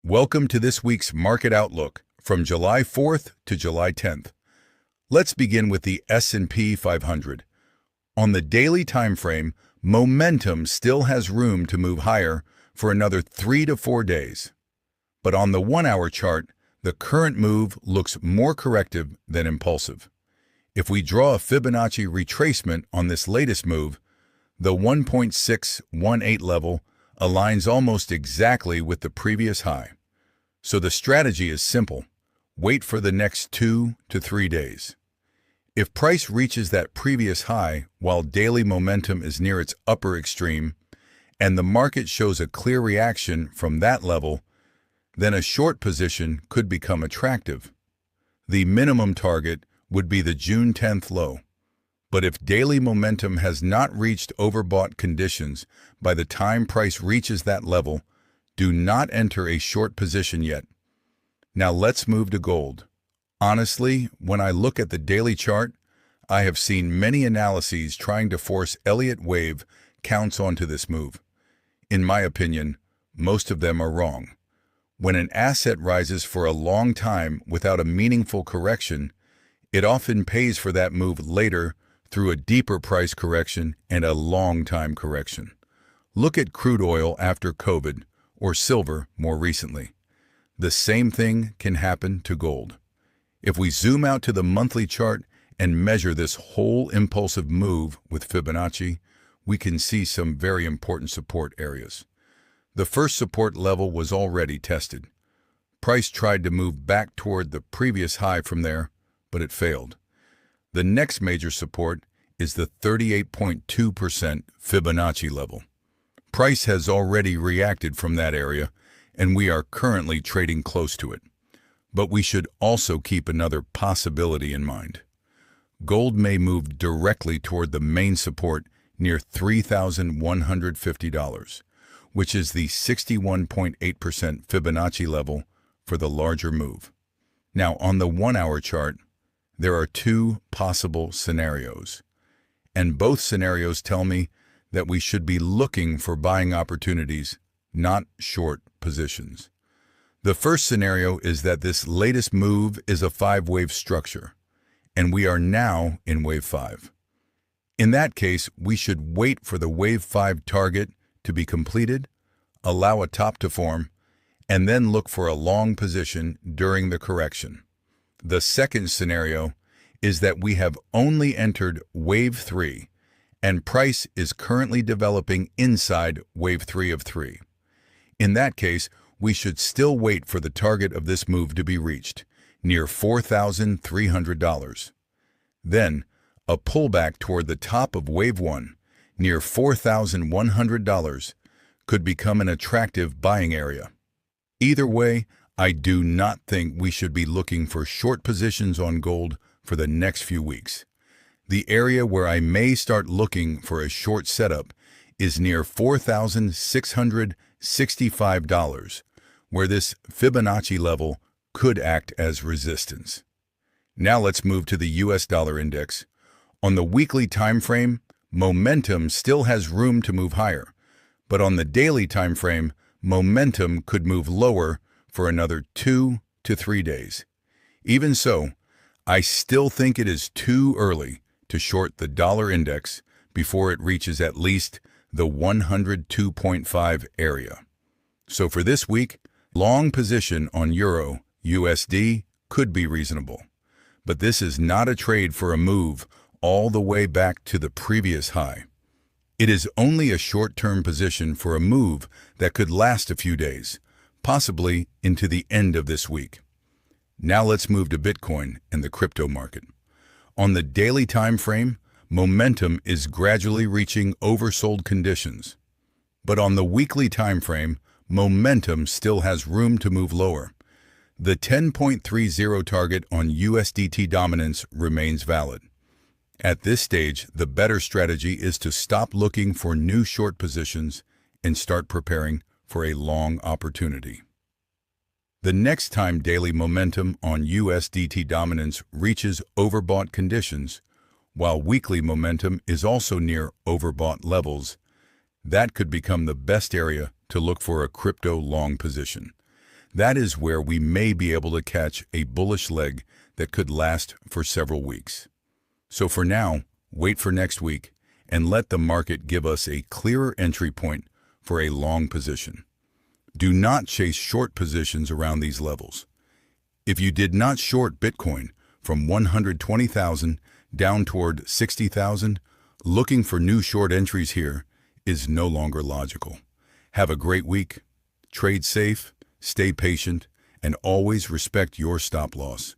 Welcome to this week's Market Outlook from July 4th to July 10th. Let's begin with the S&P 500. On the daily time frame, momentum still has room to move higher for another 3 to 4 days. But on the 1-hour chart, the current move looks more corrective than impulsive. If we draw a Fibonacci retracement on this latest move, the 1.618 level aligns almost exactly with the previous high. So the strategy is simple. Wait for the next 2 to 3 days. If price reaches that previous high while daily momentum is near its upper extreme, and the market shows a clear reaction from that level, then a short position could become attractive. The minimum target would be the June 10th low. But if daily momentum has not reached overbought conditions by the time price reaches that level, do not enter a short position yet. Now let's move to gold. Honestly, when I look at the daily chart, I have seen many analyses trying to force Elliott wave counts onto this move. In my opinion, most of them are wrong. When an asset rises for a long time without a meaningful correction, it often pays for that move later through a deeper price correction and a long-time correction. Look at crude oil after COVID, or silver more recently. The same thing can happen to gold. If we zoom out to the monthly chart and measure this whole impulsive move with Fibonacci, we can see some very important support areas. The first support level was already tested. Price tried to move back toward the previous high from there, but it failed. The next major support is the 38.2% Fibonacci level. Price has already reacted from that area, and we are currently trading close to it. But we should also keep another possibility in mind. Gold may move directly toward the main support near $3,150, which is the 61.8% Fibonacci level for the larger move. Now, on the 1-hour chart, there are two possible scenarios, and both scenarios tell me that we should be looking for buying opportunities, not short positions. The first scenario is that this latest move is a 5-wave structure, and we are now in wave 5. In that case, we should wait for the wave 5 target to be completed, allow a top to form, and then look for a long position during the correction. The second scenario is that we have only entered wave 3, and price is currently developing inside wave 3 of 3. In that case, we should still wait for the target of this move to be reached, near $4,300. Then, a pullback toward the top of wave 1, near $4,100, could become an attractive buying area. Either way, I do not think we should be looking for short positions on gold for the next few weeks. The area where I may start looking for a short setup is near $4,665, where this Fibonacci level could act as resistance. Now let's move to the US dollar index. On the weekly time frame, momentum still has room to move higher, but on the daily time frame, momentum could move lower for another 2 to 3 days. Even so, I still think it is too early to short the dollar index before it reaches at least the 102.5 area. So for this week, long position on Euro USD could be reasonable. But this is not a trade for a move all the way back to the previous high. It is only a short-term position for a move that could last a few days, possibly into the end of this week. Now let's move to Bitcoin and the crypto market. On the daily time frame, momentum is gradually reaching oversold conditions. But on the weekly time frame, momentum still has room to move lower. The 10.30 target on USDT Dominance remains valid. At this stage, the better strategy is to stop looking for new short positions and start preparing for a long opportunity. The next time daily momentum on USDT Dominance reaches overbought conditions, while weekly momentum is also near overbought levels, that could become the best area to look for a crypto long position. That is where we may be able to catch a bullish leg that could last for several weeks. So for now, wait for next week and let the market give us a clearer entry point for a long position. Do not chase short positions around these levels. If you did not short Bitcoin from 120,000 down toward 60,000, looking for new short entries here is no longer logical. Have a great week. Trade safe, stay patient, and always respect your stop loss.